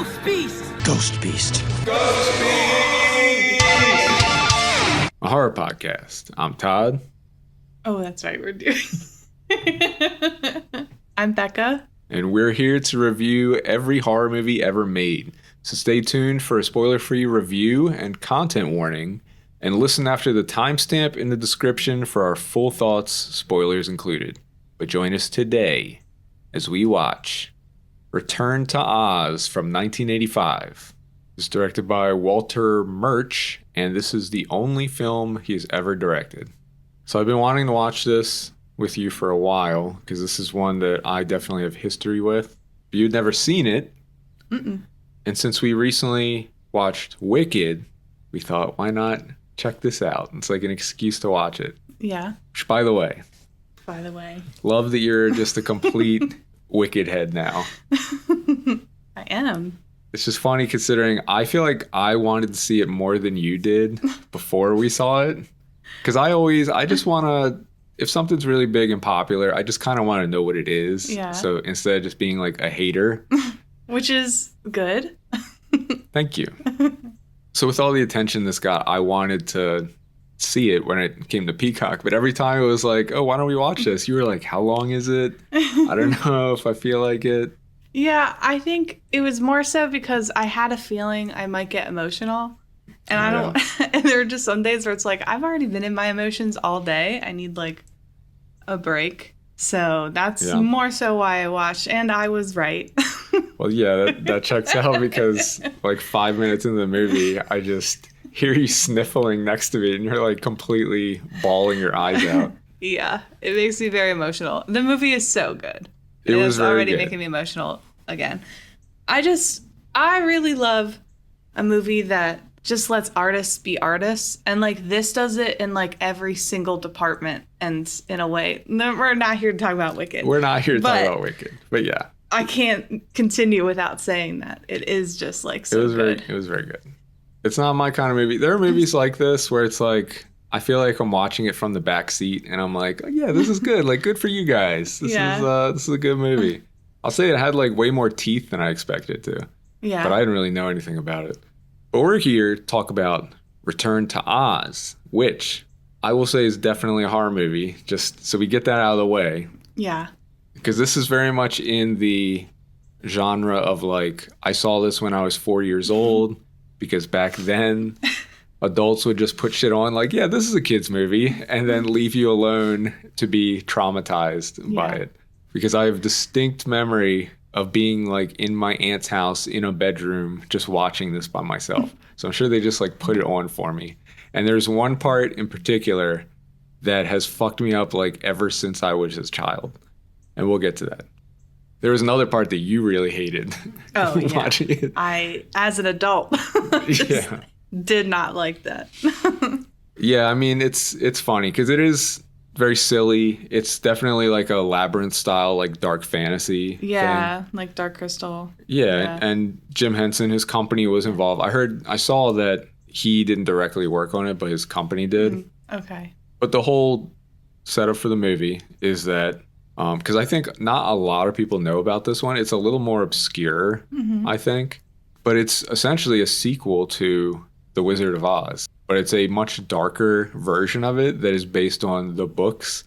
Ghost Beast! Ghost Beast. A horror podcast. I'm Todd. Oh, that's right, we're doing. I'm Becca. And we're here to review every horror movie ever made. So stay tuned for a spoiler-free review and content warning, and listen after the timestamp in the description for our full thoughts, spoilers included. But join us today as we watch Return to Oz from 1985. It's directed by Walter Murch, and this is the only film he has ever directed. So I've been wanting to watch this with you for a while, because this is one that I definitely have history with. You'd never seen it. Mm-mm. And since we recently watched Wicked, we thought, why not check this out? It's like an excuse to watch it. Yeah. Which, by the way, love that you're just a complete Wicked head now. I am. It's just funny considering I feel like I wanted to see it more than you did before we saw it. Because I just want to, if something's really big and popular, I just kind of want to know what it is. Yeah. So instead of just being like a hater. Which is good. Thank you. So with all the attention this got, I wanted to see it when it came to Peacock. But every time it was like, oh, why don't we watch this? You were like, how long is it? I don't know if I feel like it. Yeah, I think it was more so because I had a feeling I might get emotional. And I don't, and there are just some days where it's like, I've already been in my emotions all day. I need like a break. So that's more so why I watched. And I was right. Well, yeah, that checks out because like 5 minutes into the movie, I just hear you sniffling next to me and you're like completely bawling your eyes out. Yeah, it makes me very emotional. The movie is so good. It was very already good. Making me emotional again. I really love a movie that just lets artists be artists. And like this does it in like every single department and in a way. No, we're not here to talk about Wicked. We're not here to talk about Wicked. But yeah. I can't continue without saying that. It is just like so good. It was very good. It's not my kind of movie. There are movies like this where it's like, I feel like I'm watching it from the back seat and I'm like, oh yeah, this is good. Like, good for you guys. This is a good movie. I'll say it had like way more teeth than I expected to. Yeah. But I didn't really know anything about it. But we're here to talk about Return to Oz, which I will say is definitely a horror movie, just so we get that out of the way. Yeah. Because this is very much in the genre of like, I saw this when I was 4 years old, because back then adults would just put shit on like, yeah, this is a kid's movie, and then leave you alone to be traumatized by it. Because I have distinct memory of being like in my aunt's house in a bedroom just watching this by myself. So I'm sure they just like put it on for me. And there's one part in particular that has fucked me up like ever since I was a child. And we'll get to that. There was another part that you really hated. Oh, yeah. Watching it. I, as an adult, did not like that. Yeah, I mean, it's funny because it is very silly. It's definitely like a Labyrinth style, like dark fantasy thing. Like Dark Crystal. Yeah, and Jim Henson, his company was involved. I saw that he didn't directly work on it, but his company did. Okay. But the whole setup for the movie is that, because I think not a lot of people know about this one. It's a little more obscure, I think. But it's essentially a sequel to The Wizard of Oz. But it's a much darker version of it that is based on the books.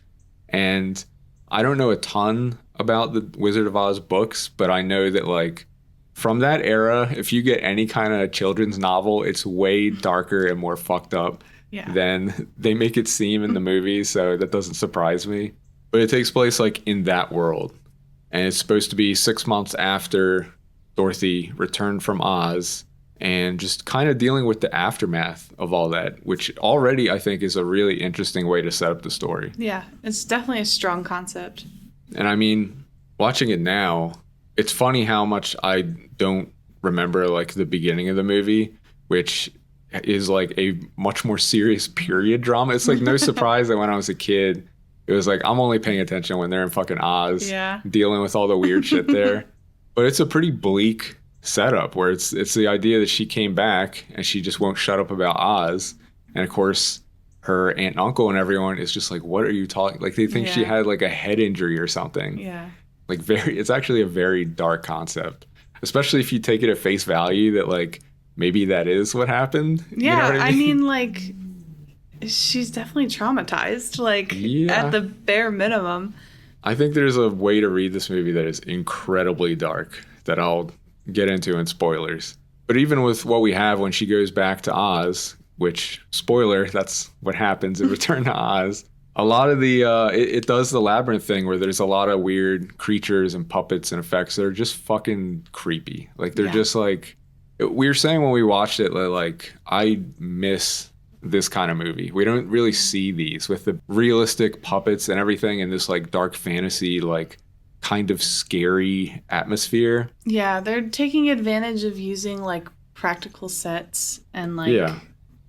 And I don't know a ton about the Wizard of Oz books, but I know that like from that era, if you get any kind of children's novel, it's way darker and more fucked up than they make it seem in the movie. So that doesn't surprise me. But it takes place like in that world. And it's supposed to be 6 months after Dorothy returned from Oz. And just kind of dealing with the aftermath of all that, which already I think is a really interesting way to set up the story. Yeah, it's definitely a strong concept. And I mean, watching it now, it's funny how much I don't remember like the beginning of the movie, which is like a much more serious period drama. It's like no surprise that when I was a kid, it was like I'm only paying attention when they're in fucking Oz, dealing with all the weird shit there. But it's a pretty bleak setup where it's the idea that she came back and she just won't shut up about Oz, and of course her aunt and uncle and everyone is just like, what are you talking, like they think she had like a head injury or something. Like it's actually a very dark concept. especially if you take it at face value that like maybe that is what happened. Yeah, you know what I mean, like, she's definitely traumatized, like, at the bare minimum. I think there's a way to read this movie that is incredibly dark that I'll get into in spoilers. But even with what we have when she goes back to Oz, which, spoiler, that's what happens in Return to Oz. A lot of the, it does the labyrinth thing where there's a lot of weird creatures and puppets and effects that are just fucking creepy. Like, they're just like, we were saying when we watched it, like, I miss this kind of movie. We don't really see these with the realistic puppets and everything in this, like, dark fantasy, like, kind of scary atmosphere. Yeah, they're taking advantage of using, like, practical sets and, like... Yeah,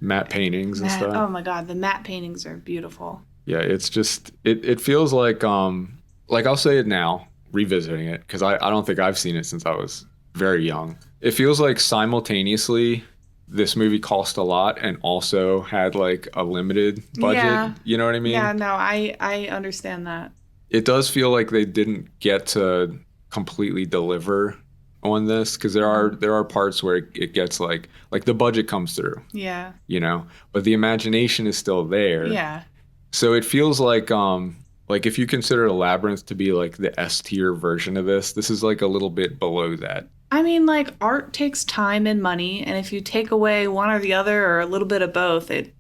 matte paintings and stuff. Oh, my God, the matte paintings are beautiful. Yeah, it's just, it feels like I'll say it now, revisiting it, because I don't think I've seen it since I was very young. It feels like simultaneously this movie cost a lot and also had like a limited budget. Yeah. You know what I mean? Yeah, no, I understand that. It does feel like they didn't get to completely deliver on this because there are parts where it gets like the budget comes through. Yeah. You know, but the imagination is still there. Yeah. So it feels like if you consider Labyrinth to be like the S tier version of this is like a little bit below that. I mean, like, art takes time and money, and if you take away one or the other or a little bit of both, it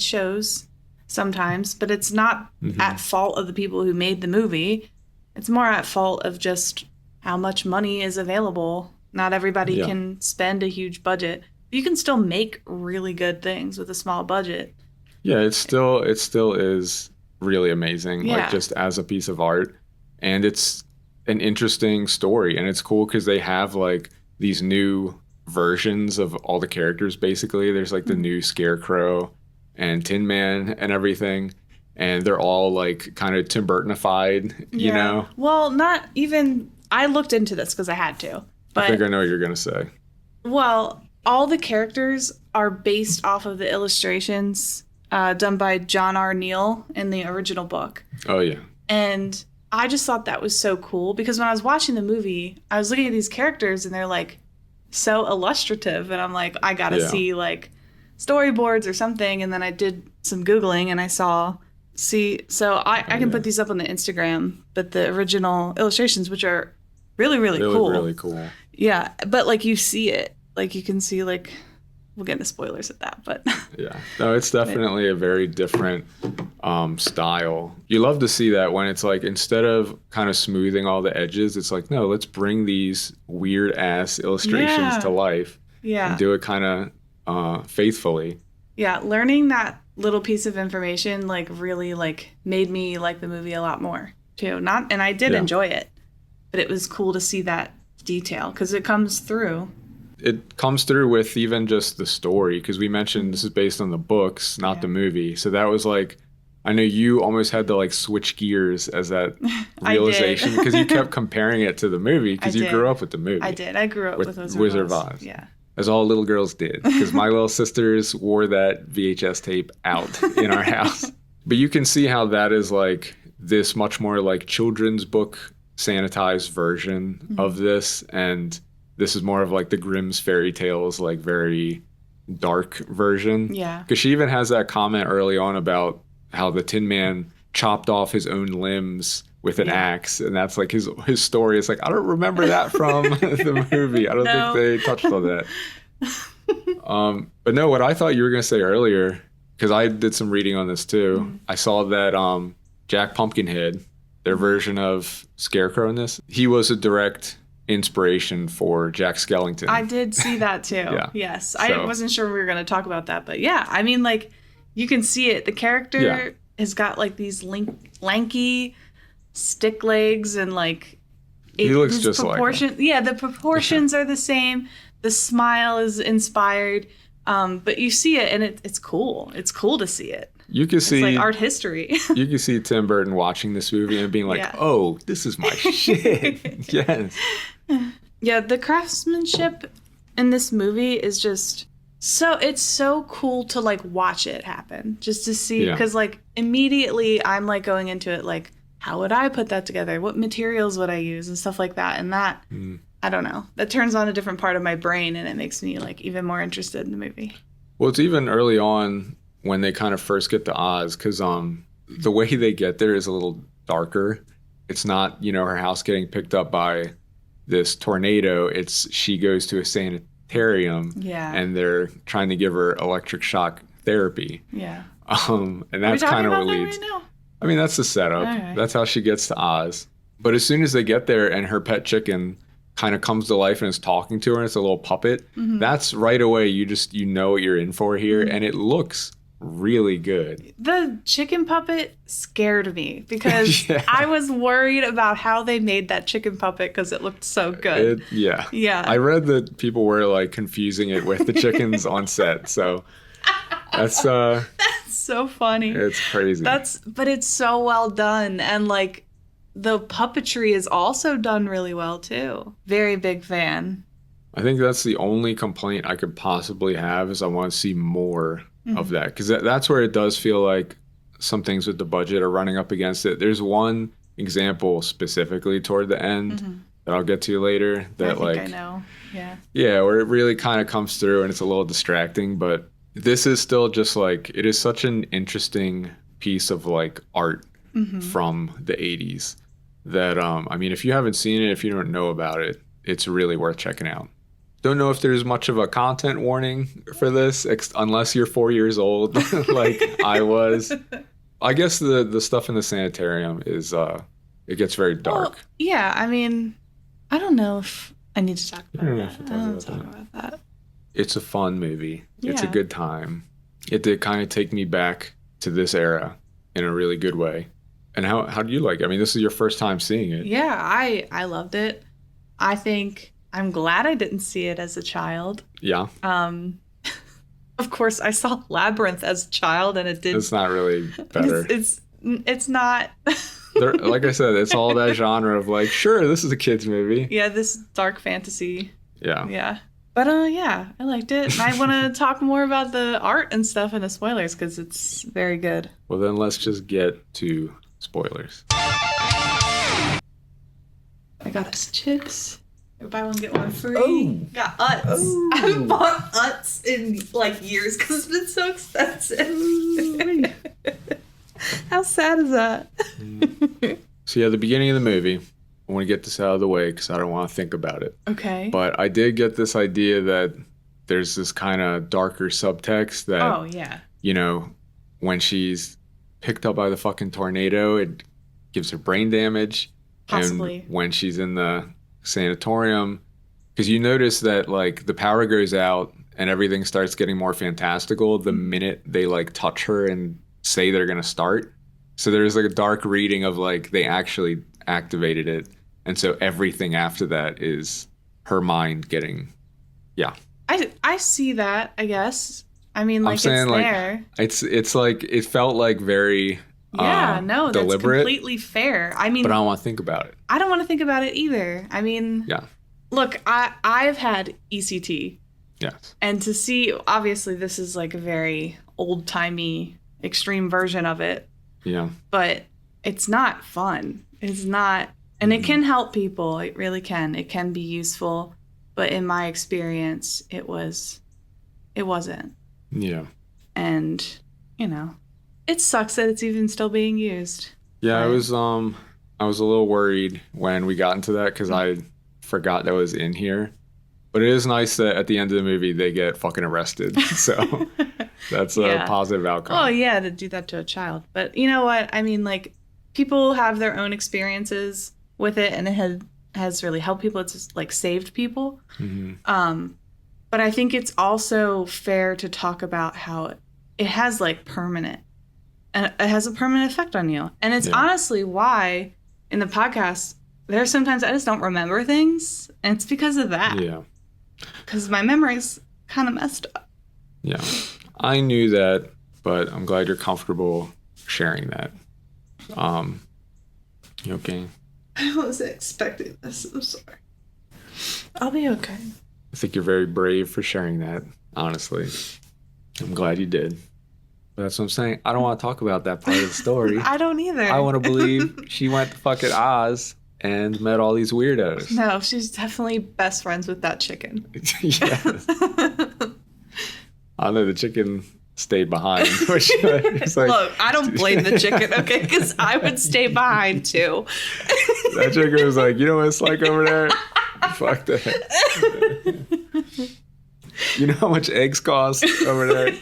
shows sometimes, but it's not at fault of the people who made the movie. It's more at fault of just how much money is available. Not everybody can spend a huge budget. You can still make really good things with a small budget. Yeah, it still is really amazing, like just as a piece of art. And it's an interesting story, and it's cool because they have like these new versions of all the characters. Basically, there's like the new Scarecrow and Tin Man and everything, and they're all like kind of Tim Burtonified, you know. Well, not even. I looked into this because I had to. But I think I know what you're gonna say. Well, all the characters are based off of the illustrations done by John R. Neal in the original book. Oh yeah. And I just thought that was so cool because when I was watching the movie, I was looking at these characters and they're like so illustrative, and I'm like, I gotta see like storyboards or something. And then I did some Googling and I so I can put these up on the Instagram, but the original illustrations, which are really, really cool. Really cool. Yeah, but like you see it, like you can see like, we'll get into spoilers at that, but yeah, no, it's definitely a very different style. You love to see that when it's like, instead of kind of smoothing all the edges, it's like, no, let's bring these weird ass illustrations to life. Yeah, and do it kind of faithfully. Yeah, learning that little piece of information like really like made me like the movie a lot more too. And I did enjoy it, but it was cool to see that detail because it comes through. It comes through with even just the story, because we mentioned this is based on the books, not the movie. So that was like, I know you almost had to like switch gears as that realization because you kept comparing it to the movie because you grew up with the movie. I did. I grew up with Wizard of Oz. Yeah. As all little girls did, because my little sisters wore that VHS tape out in our house. But you can see how that is like this much more like children's book sanitized version of this, and this is more of like the Grimm's fairy tales, like very dark version. Yeah. Because she even has that comment early on about how the Tin Man chopped off his own limbs with an axe, and that's like his story. It's like, I don't remember that from the movie. I don't think they touched on that. But no, what I thought you were going to say earlier, because I did some reading on this too. I saw that Jack Pumpkinhead, their version of Scarecrow in this, he was a direct inspiration for Jack Skellington. I did see that too. Yes. I wasn't sure we were going to talk about that, but yeah, I mean, like, you can see it. The character has got like these lanky stick legs, and like he looks just like him. Yeah, the proportions are the same. The smile is inspired, but you see it, and it's cool. It's cool to see it. You can see like art history. You can see Tim Burton watching this movie and being like, "Oh, this is my shit." Yes. Yeah, the craftsmanship in this movie is just it's so cool to like watch it happen, just to see, because like immediately I'm like going into it like, how would I put that together? What materials would I use and stuff like that? And that I don't know. That turns on a different part of my brain, and it makes me like even more interested in the movie. Well, it's even early on when they kind of first get to Oz, because the way they get there is a little darker. It's not, her house getting picked up by this tornado. It's she goes to a sanitarium, and they're trying to give her electric shock therapy. Yeah. And that's kind of what leads. Right now? I mean, that's the setup. Right. That's how she gets to Oz. But as soon as they get there and her pet chicken kind of comes to life and is talking to her and it's a little puppet, that's right away you know what you're in for here, and it looks really good. The chicken puppet scared me because I was worried about how they made that chicken puppet because it looked so good. Yeah. I read that people were like confusing it with the chickens on set, so that's so funny. It's crazy. But it's so well done, and like the puppetry is also done really well too. Very big fan. I think that's the only complaint I could possibly have is I want to see more of that, because that's where it does feel like some things with the budget are running up against it. There's one example specifically toward the end that I'll get to later that I know. Yeah, where it really kind of comes through and it's a little distracting, but this is still just like, it is such an interesting piece of like art from the 80s that I mean, if you haven't seen it, if you don't know about it, it's really worth checking out. Don't know if there's much of a content warning for this, unless you're 4 years old, like I was. I guess the stuff in the sanitarium is, it gets very dark. Well, yeah, I mean, I don't know if I need to talk about that. I don't talk about that. It's a fun movie. Yeah. It's a good time. It did kind of take me back to this era in a really good way. And how do you like it? I mean, this is your first time seeing it. Yeah, I loved it. I think I'm glad I didn't see it as a child. Yeah. Of course, I saw Labyrinth as a child, and it did. It's not really better. It's not. Like I said, it's all that genre of like, sure, this is a kid's movie. Yeah, this dark fantasy. Yeah. Yeah. But yeah, I liked it. And I want to talk more about the art and stuff and the spoilers because it's very good. Well, then let's just get to spoilers. I got us chips. Buy one, get one free. Oh. Got Utz. Oh. I haven't bought Utz in like years because it's been so expensive. How sad is that? So yeah, the beginning of the movie, I want to get this out of the way because I don't want to think about it. Okay. But I did get this idea that there's this kind of darker subtext that, oh, yeah. You know, when she's picked up by the fucking tornado, it gives her brain damage. Possibly. And when she's in the sanatorium, because you notice that like the power goes out and everything starts getting more fantastical the minute they like touch her and say they're going to start. So there's like a dark reading of like they actually activated it, and so everything after that is her mind getting I see that, I guess. I mean, like, I'm saying, it's like, there. It's like it felt like very no, that's deliberate, completely fair. I mean, but I don't want to think about it. I don't want to think about it either. I mean, look, I've had ECT. Yes. And to see, obviously this is like a very old-timey extreme version of it. Yeah. But it's not fun. It's not, and it can help people. It really can. It can be useful. But in my experience, it wasn't. Yeah. And, you know, it sucks that it's even still being used. Yeah, but I was a little worried when we got into that because I forgot that was in here. But it is nice that at the end of the movie they get fucking arrested. So that's a positive outcome. Oh, yeah, to do that to a child. But you know what? I mean, like, people have their own experiences with it, and it has really helped people. It's just, like, saved people. Mm-hmm. But I think it's also fair to talk about how it has, like, it has a permanent effect on you. And it's honestly why in the podcast, there's sometimes I just don't remember things, and it's because of that. Yeah. Because my memory's kind of messed up. Yeah. I knew that, but I'm glad you're comfortable sharing that. You okay? I wasn't expecting this. I'm sorry. I'll be okay. I think you're very brave for sharing that, honestly. I'm glad you did. But that's what I'm saying. I don't want to talk about that part of the story. I don't either. I want to believe she went to fucking Oz and met all these weirdos. No, she's definitely best friends with that chicken. Yes. I know the chicken stayed behind. Which is like, look, I don't blame the chicken, okay? Because I would stay behind too. That chicken was like, you know what it's like over there? Fuck that. You know how much eggs cost over there?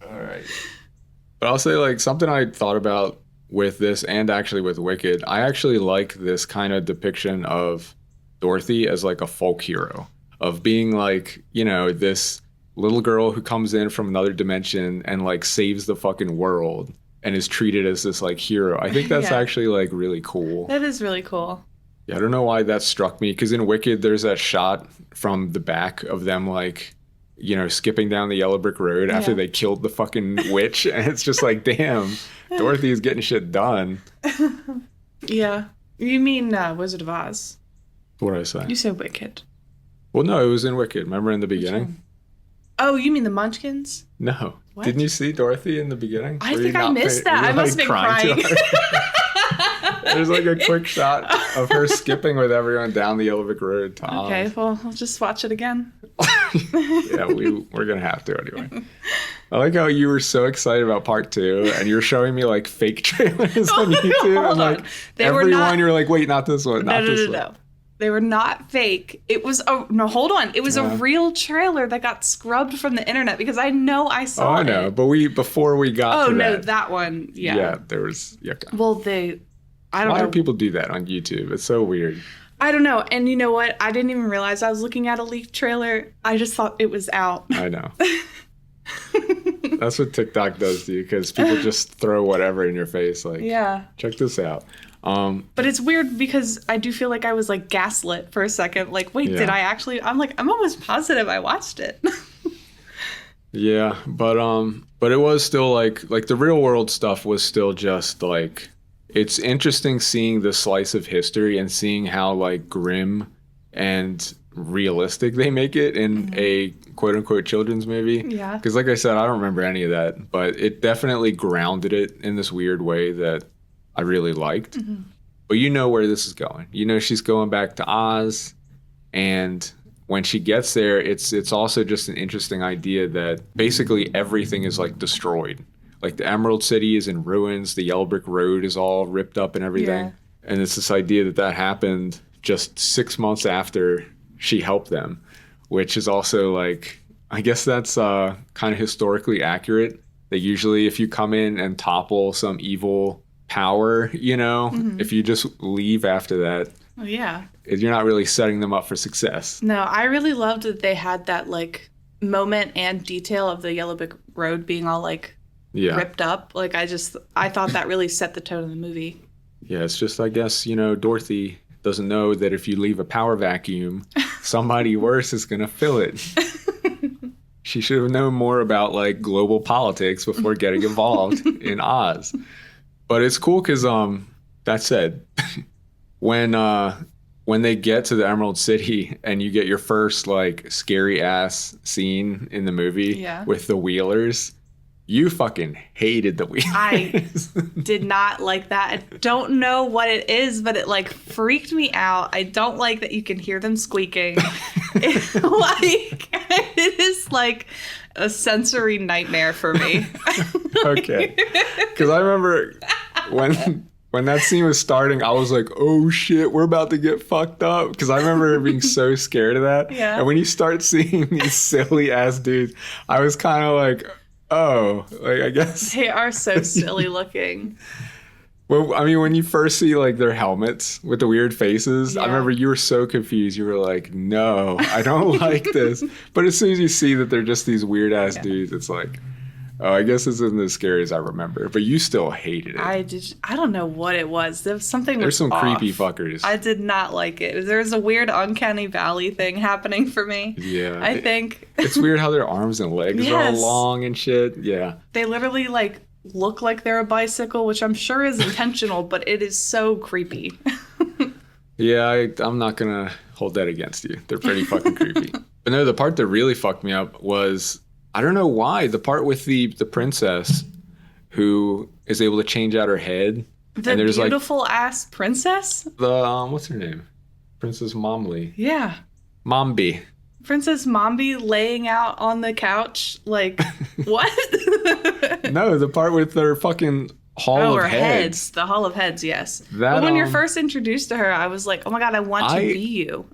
All right. But I'll say, like, something I thought about with this and actually with Wicked, I actually like this kind of depiction of Dorothy as like a folk hero, of being like, you know, this little girl who comes in from another dimension and like saves the fucking world and is treated as this like hero. I think that's actually like really cool. That is really cool. Yeah, I don't know why that struck me, because in Wicked there's that shot from the back of them like, you know, skipping down the yellow brick road after they killed the fucking witch, and it's just like, damn, Dorothy's getting shit done. Yeah. You mean Wizard of Oz? What did I say? You said Wicked. Well, no, it was in Wicked. Remember in the beginning? Oh, you mean the Munchkins? No. What? Didn't you see Dorothy in the beginning? I think I missed that. I must have been crying. There's like a quick shot of her skipping with everyone down the yellow brick road to Oz. Okay, well, I'll just watch it again. Yeah, we're going to have to anyway. I like how you were so excited about part 2 and you're showing me like fake trailers on YouTube. And like everyone, you're like, wait, not this one, not this one. No. They were not fake. It was hold on. It was a real trailer that got scrubbed from the internet because I know I saw it. Oh, I know. But before we got to that. Oh, no, that one. Yeah. Yeah, there was. Yeah. Well, I don't know. Why do people do that on YouTube? It's so weird. I don't know. And you know what? I didn't even realize I was looking at a leaked trailer. I just thought it was out. I know. That's what TikTok does to you, because people just throw whatever in your face. Like, check this out. But it's weird because I do feel like I was like gaslit for a second. Like, wait, did I actually? I'm almost positive I watched it. Yeah, but it was still like the real world stuff was still just like, it's interesting seeing the slice of history and seeing how like grim and realistic they make it in a quote unquote children's movie. Yeah. Because like I said, I don't remember any of that, but it definitely grounded it in this weird way that I really liked. Mm-hmm. But you know where this is going. You know she's going back to Oz, and when she gets there, it's also just an interesting idea that basically everything is like destroyed. Like the Emerald City is in ruins, the yellow brick road is all ripped up and everything. Yeah. And it's this idea that happened just 6 months after she helped them, which is also like, I guess that's kind of historically accurate. That usually if you come in and topple some evil power, you know, if you just leave after that, you're not really setting them up for success. No, I really loved that they had that like moment and detail of the yellow brick road being all like ripped up. Like I thought that really set the tone of the movie. Yeah, it's just, I guess, you know, Dorothy doesn't know that if you leave a power vacuum, somebody worse is going to fill it. She should have known more about like global politics before getting involved in Oz. But it's cool because, that said, when they get to the Emerald City and you get your first like scary ass scene in the movie with the Wheelers, you fucking hated the Wheelers. I did not like that. I don't know what it is, but it like freaked me out. I don't like that you can hear them squeaking. It is like a sensory nightmare for me. Okay. Because I remember when that scene was starting, I was like, oh shit, we're about to get fucked up. Because I remember being so scared of that. Yeah. And when you start seeing these silly ass dudes, I was kind of like, oh, like I guess. They are so silly looking. Well, I mean, when you first see like their helmets with the weird faces, I remember you were so confused. You were like, no, I don't like this. But as soon as you see that they're just these weird ass dudes, it's like, oh, I guess this isn't as scary as I remember. But you still hated it. I don't know what it was. There was something. There's some off. creepy fuckers. I did not like it. There's a weird uncanny valley thing happening for me. Yeah. I think. It's weird how their arms and legs are all long and shit. Yeah. They literally like look like they're a bicycle, which I'm sure is intentional, but it is so creepy. Yeah, I'm not going to hold that against you. They're pretty fucking creepy. But no, the part that really fucked me up was, I don't know why, the part with the princess who is able to change out her head The beautiful ass princess? What's her name? Princess Momly. Yeah. Mombi. Princess Mombi laying out on the couch, like, what? No, the part with their fucking Hall of Heads. The Hall of Heads, yes. But when you're first introduced to her, I was like, oh my God, I want to be you.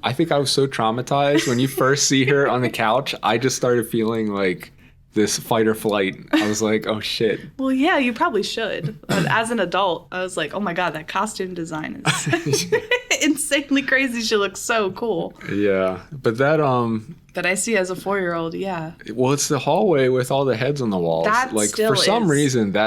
I think I was so traumatized. When you first see her on the couch, I just started feeling like this fight or flight. I was like, oh shit. Well, yeah, you probably should. As an adult, I was like, oh my God, that costume design is insanely crazy. She looks so cool. Yeah. But that, But I see as a 4-year-old, yeah. Well, it's the hallway with all the heads on the walls. That like still for some is. reason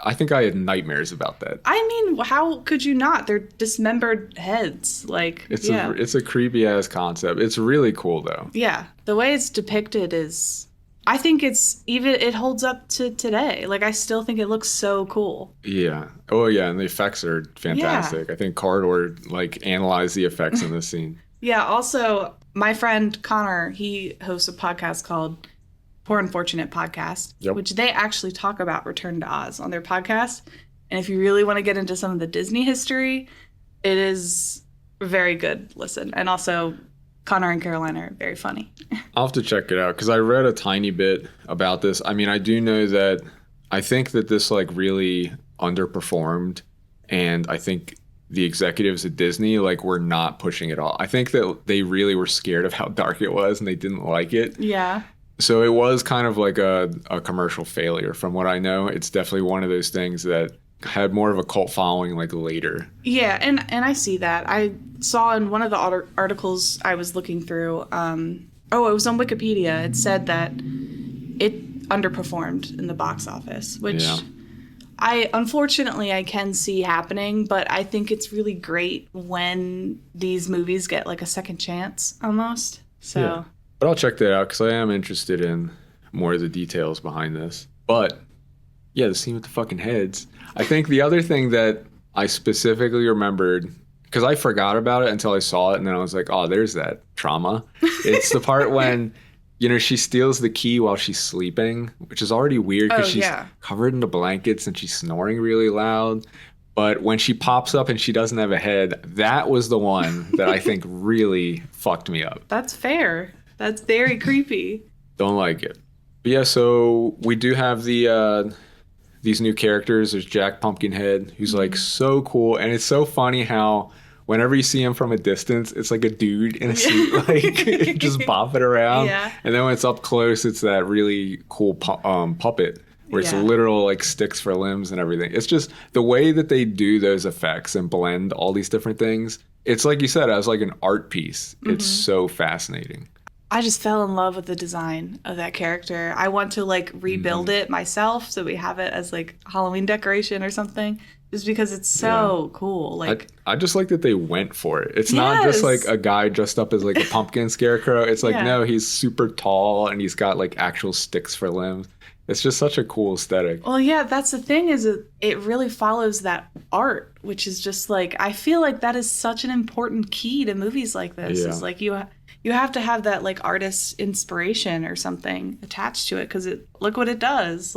I think I had nightmares about that. I mean, how could you not? They're dismembered heads. Like, it's a creepy ass concept. It's really cool though. Yeah. The way it's depicted is, I think it holds up to today. Like, I still think it looks so cool. Yeah. Oh yeah, and the effects are fantastic. Yeah. I think Cardor analyzed the effects in this scene. Yeah, also my friend Connor, he hosts a podcast called Poor Unfortunate Podcast, which they actually talk about Return to Oz on their podcast. And if you really want to get into some of the Disney history, it is a very good listen. And also, Connor and Caroline are very funny. I'll have to check it out because I read a tiny bit about this. I mean, I do know that I think that this really underperformed, and I think the executives at Disney were not pushing it all. I think that they really were scared of how dark it was and they didn't like it. Yeah. So it was kind of like a commercial failure from what I know. It's definitely one of those things that had more of a cult following later. Yeah, and I see that. I saw in one of the articles I was looking through, it was on Wikipedia. It said that it underperformed in the box office, which unfortunately I can see happening, but I think it's really great when these movies get a second chance almost. So. Yeah. But I'll check that out because I am interested in more of the details behind this. But yeah, the scene with the fucking heads. I think the other thing that I specifically remembered, because I forgot about it until I saw it, and then I was like, oh, there's that trauma. It's the part when, she steals the key while she's sleeping, which is already weird because she's covered in the blankets and she's snoring really loud. But when she pops up and she doesn't have a head, that was the one that I think really fucked me up. That's fair. That's very creepy. Don't like it. But yeah, so we do have these new characters. There's Jack Pumpkinhead, who's so cool. And it's so funny how whenever you see him from a distance, it's like a dude in a suit, just bopping around. Yeah. And then when it's up close, it's that really cool puppet where it's literal sticks for limbs and everything. It's just the way that they do those effects and blend all these different things. It's like you said, as an art piece. Mm-hmm. It's so fascinating. I just fell in love with the design of that character. I want to rebuild it myself so we have it as Halloween decoration or something. Just because it's so cool. I just like that they went for it. It's not just a guy dressed up as a pumpkin scarecrow. It's no, he's super tall and he's got actual sticks for limbs. It's just such a cool aesthetic. Well, yeah, that's the thing is it really follows that art, which is just I feel like that is such an important key to movies like this. Yeah. Is you have to have that artist's inspiration or something attached to it because look what it does.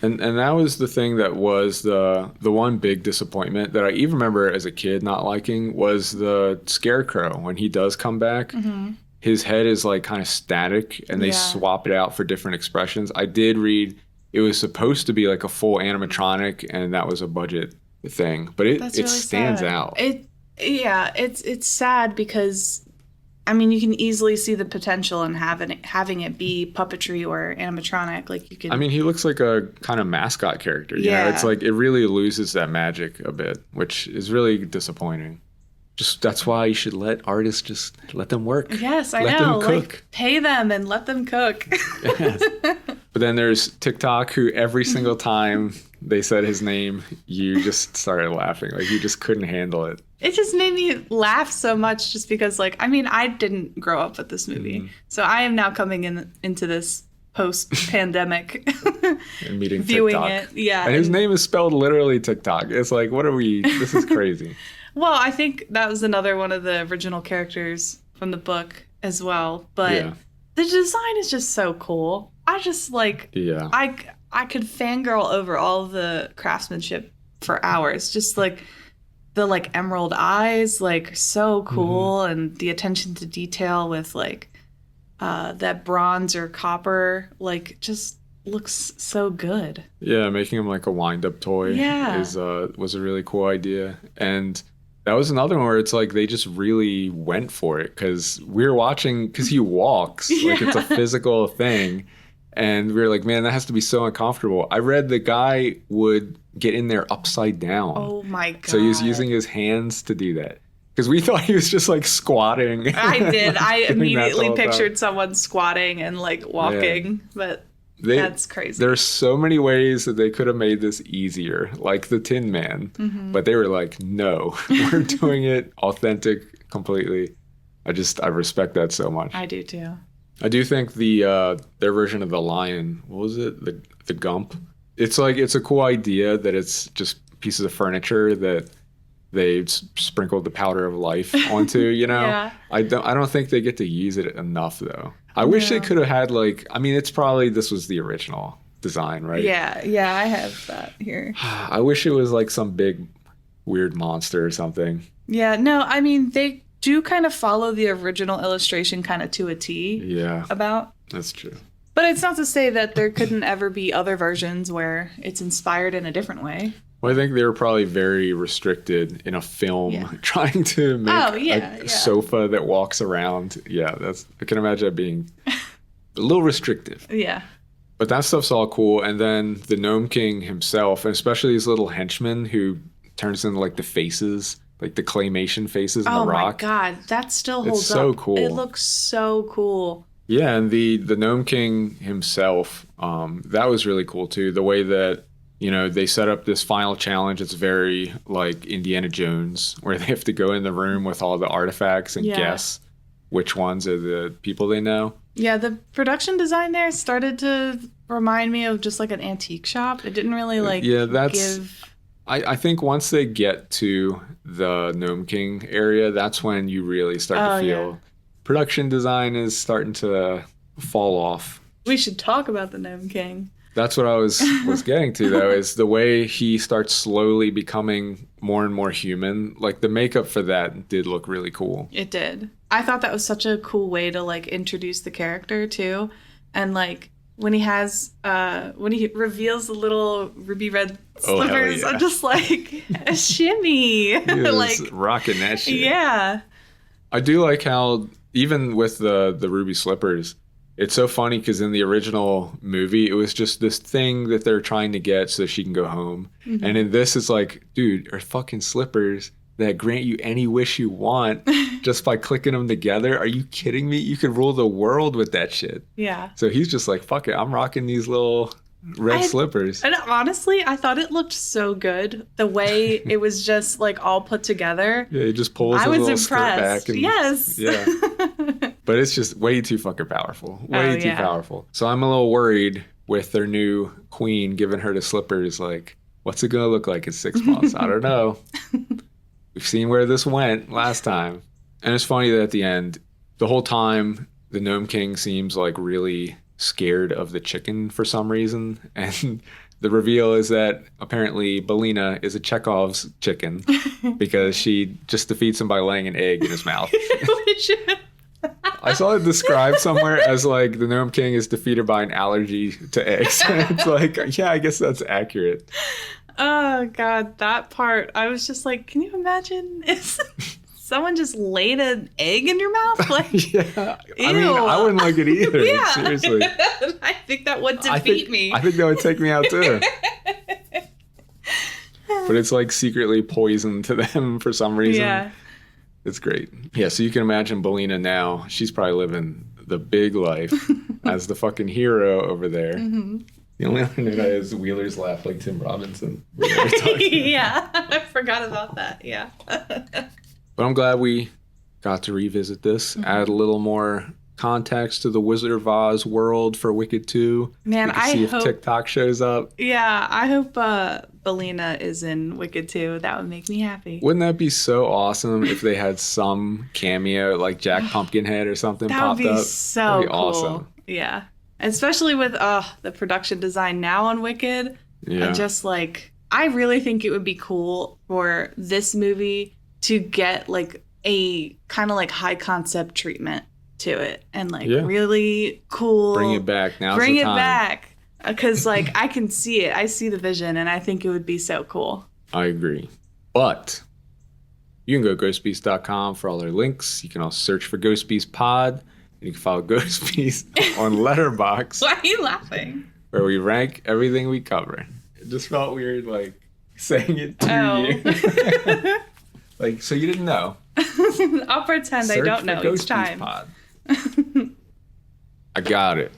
And that was the thing that was the one big disappointment that I even remember as a kid not liking was the scarecrow when he does come back. Mm-hmm. His head is kind of static and they swap it out for different expressions. I did read it was supposed to be a full animatronic and that was a budget thing, but it really stands out. It's sad because I mean, you can easily see the potential in having it be puppetry or animatronic. You can. I mean, he looks like a kind of mascot character. You know? It's it really loses that magic a bit, which is really disappointing. Just that's why you should let artists just let them work. Yes, I know. Let them cook. Pay them and let them cook. Yes. But then there's TikTok, who every single time they said his name, you just started laughing. You just couldn't handle it. It just made me laugh so much just because, I didn't grow up with this movie. Mm-hmm. So I am now coming into this post-pandemic and meeting viewing TikTok. It. Yeah. And his name is spelled literally TikTok. It's what are we? This is crazy. Well, I think that was another one of the original characters from the book as well. But the design is just so cool. I just I could fangirl over all the craftsmanship for hours. Just like the like emerald eyes, like so cool, and the attention to detail with like that bronze or copper, like just looks so good. Yeah, making him like a wind-up toy was a really cool idea. And that was another one where it's like they just really went for it, because we were watching, because he walks, like it's a physical thing. And we were like, man, that has to be so uncomfortable. I read the guy would get in there upside down. Oh my God. So he was using his hands to do that. Because we thought he was just like squatting. I did. I immediately pictured someone squatting and like walking, but that's crazy. There's so many ways that they could have made this easier, like the Tin Man. But they were like, no, we're doing it authentic completely. I respect that so much. I do too. I do think their version of the lion, what was it? The Gump. It's like, it's a cool idea that it's just pieces of furniture that they sprinkled the powder of life onto, you know? Yeah. I don't think they get to use it enough though. I wish they could have had like, I mean, this was the original design, right? Yeah, I have that here. I wish it was like some big weird monster or something. Yeah, no, I mean, they do kind of follow the original illustration kind of to a T. Yeah. About. That's true. But it's not to say that there couldn't ever be other versions where it's inspired in a different way. Well, I think they were probably very restricted in a film trying to make a sofa that walks around. Yeah, I can imagine that being a little restrictive. Yeah. But that stuff's all cool. And then the Nome King himself, and especially his little henchman who turns into like the faces, like the claymation faces in the rock. Oh my God, that still holds it's so up. Cool. It looks so cool. Yeah, and the Nome King himself, that was really cool too. The way that, you know, they set up this final challenge. It's very like Indiana Jones, where they have to go in the room with all the artifacts and guess which ones are the people they know. Yeah, the production design there started to remind me of just like an antique shop. It didn't really like give... I think once they get to the Nome King area, that's when you really start to feel production design is starting to fall off. We should talk about the Nome King. That's what I was getting to, though, is the way he starts slowly becoming more and more human. Like, the makeup for that did look really cool. It did. I thought that was such a cool way to, like, introduce the character, too. And, like, when he reveals the little ruby red slippers, I'm just like, a shimmy. Like, rocking that shit. Yeah. I do like how, even with the ruby slippers, it's so funny because in the original movie, it was just this thing that they're trying to get so she can go home. Mm-hmm. And in this, it's like, dude, are fucking slippers that grant you any wish you want just by clicking them together. Are you kidding me? You could rule the world with that shit. Yeah. So he's just like, fuck it. I'm rocking these little red slippers. And honestly, I thought it looked so good. The way it was just like all put together. Yeah, he just pulls his little skirt back. And, yes. Yeah. But it's just way too fucking powerful. Way too powerful. So I'm a little worried with their new queen giving her the slippers. Like, what's it going to look like in 6 months? I don't know. We've seen where this went last time. And it's funny that at the end, the whole time, the Nome King seems like really scared of the chicken for some reason. And the reveal is that apparently Belina is a Chekhov's chicken because she just defeats him by laying an egg in his mouth. I saw it described somewhere as like the Nome King is defeated by an allergy to eggs. It's like, yeah, I guess that's accurate. Oh, God, that part. I was just like, can you imagine if someone just laid an egg in your mouth? Like, yeah. Ew. I mean, I wouldn't like it either. Yeah. Seriously. I think that would defeat me. I think that would take me out too. But it's like secretly poison to them for some reason. Yeah. It's great. Yeah, so you can imagine Belina now. She's probably living the big life as the fucking hero over there. Mm-hmm. The only other note is Wheeler's laugh like Tim Robinson. Yeah, I forgot about that. Yeah. But I'm glad we got to revisit this, add a little more context to the Wizard of Oz world for Wicked 2. Man, I hope... if TikTok shows up. Yeah, I hope Belina is in Wicked 2. That would make me happy. Wouldn't that be so awesome if they had some cameo, like Jack Pumpkinhead or something popped up? That would be so That'd be cool. Awesome. Yeah. Especially with the production design now on Wicked. Yeah. And just like I really think it would be cool for this movie to get like a kind of like high concept treatment to it and like really cool. Bring it back. Now's Bring the it time. back. Because like I can see it. I see the vision and I think it would be so cool. I agree. But you can go ghostbeast.com for all our links. You can also search for Ghost Beast Pod. And you can follow Ghost Beast on Letterboxd. Why are you laughing? Where we rank everything we cover. It just felt weird, like, saying it to you. Like, so you didn't know. I'll pretend I don't know each time. Pod. I got it.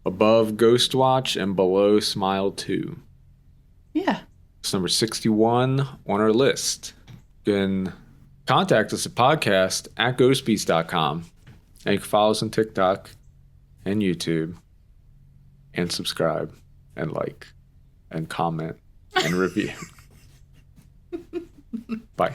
Above Ghostwatch and below Smile 2. Yeah. It's number 61 on our list. You can contact us at podcast@ghostbeast.com. And you can follow us on TikTok and YouTube. And subscribe and like and comment and review. Bye.